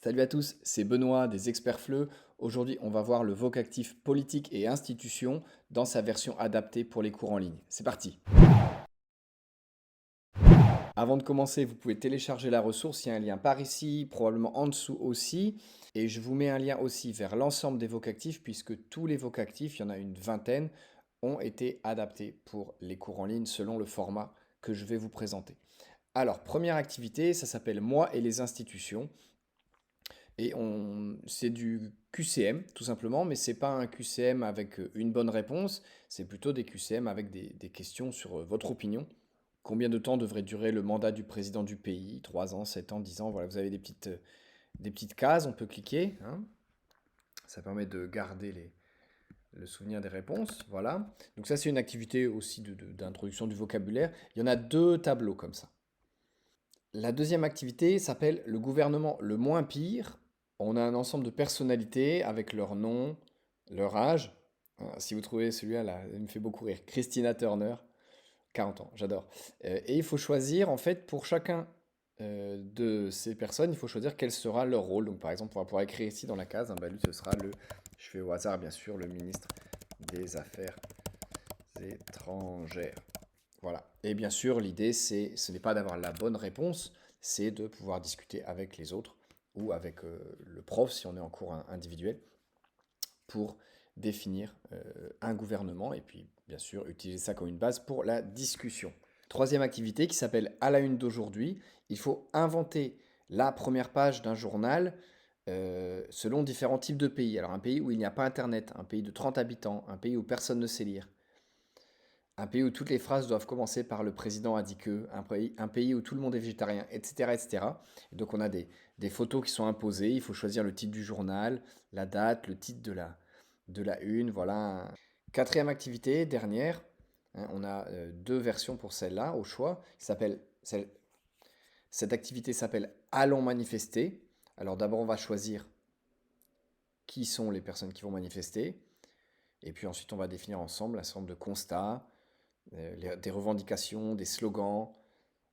Salut à tous, c'est Benoît des Experts FLE. Aujourd'hui, on va voir le vocactif politique et institution dans sa version adaptée pour les cours en ligne. C'est parti. Avant de commencer, vous pouvez télécharger la ressource. Il y a un lien par ici, probablement en dessous aussi. Et je vous mets un lien aussi vers l'ensemble des vocactifs, puisque tous les vocactifs, il y en a une vingtaine, ont été adaptés pour les cours en ligne selon le format que je vais vous présenter. Alors, première activité, ça s'appelle Moi et les institutions. C'est du QCM tout simplement, mais c'est pas un QCM avec une bonne réponse, c'est plutôt des QCM avec des questions sur votre opinion. Combien de temps devrait durer le mandat du président du pays? 3 ans, 7 ans, 10 ans, voilà, vous avez des petites cases, on peut cliquer, hein. Ça permet de garder le souvenir des réponses, voilà. Donc ça c'est une activité aussi d'introduction du vocabulaire. Il y en a deux tableaux comme ça. La deuxième activité s'appelle le gouvernement le moins pire. On a un ensemble de personnalités avec leur nom, leur âge. Si vous trouvez celui-là, là, il me fait beaucoup rire. Christina Turner, 40 ans, j'adore. Et il faut choisir, en fait, pour chacun de ces personnes, il faut choisir quel sera leur rôle. Donc, par exemple, on va pouvoir écrire ici dans la case, hein, bah, lui, ce sera je fais au hasard, bien sûr, le ministre des Affaires étrangères. Voilà. Et bien sûr, l'idée, ce n'est pas d'avoir la bonne réponse, c'est de pouvoir discuter avec les autres ou avec le prof si on est en cours individuel pour définir un gouvernement et puis bien sûr utiliser ça comme une base pour la discussion. Troisième activité qui s'appelle À la une d'aujourd'hui, il faut inventer la première page d'un journal selon différents types de pays. Alors un pays où il n'y a pas Internet, un pays de 30 habitants, un pays où personne ne sait lire, un pays où toutes les phrases doivent commencer par le président a dit que, un pays où tout le monde est végétarien, etc. etc. Et donc on a des photos qui sont imposées, il faut choisir le titre du journal, la date, le titre de la une, voilà. Quatrième activité, dernière, hein, on a deux versions pour celle-là au choix. Cette activité s'appelle Allons manifester. Alors d'abord on va choisir qui sont les personnes qui vont manifester, et puis ensuite on va définir ensemble un certain nombre de constats, des revendications, des slogans,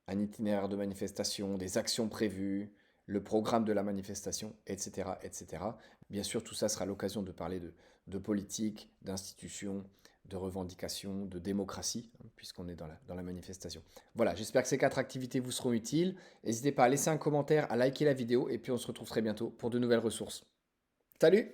un itinéraire de manifestation, des actions prévues, le programme de la manifestation, etc. etc. Bien sûr, tout ça sera l'occasion de parler de politique, d'institutions, de revendications, de démocratie, hein, puisqu'on est dans la manifestation. Voilà, j'espère que ces 4 activités vous seront utiles. N'hésitez pas à laisser un commentaire, à liker la vidéo, et puis on se retrouve très bientôt pour de nouvelles ressources. Salut!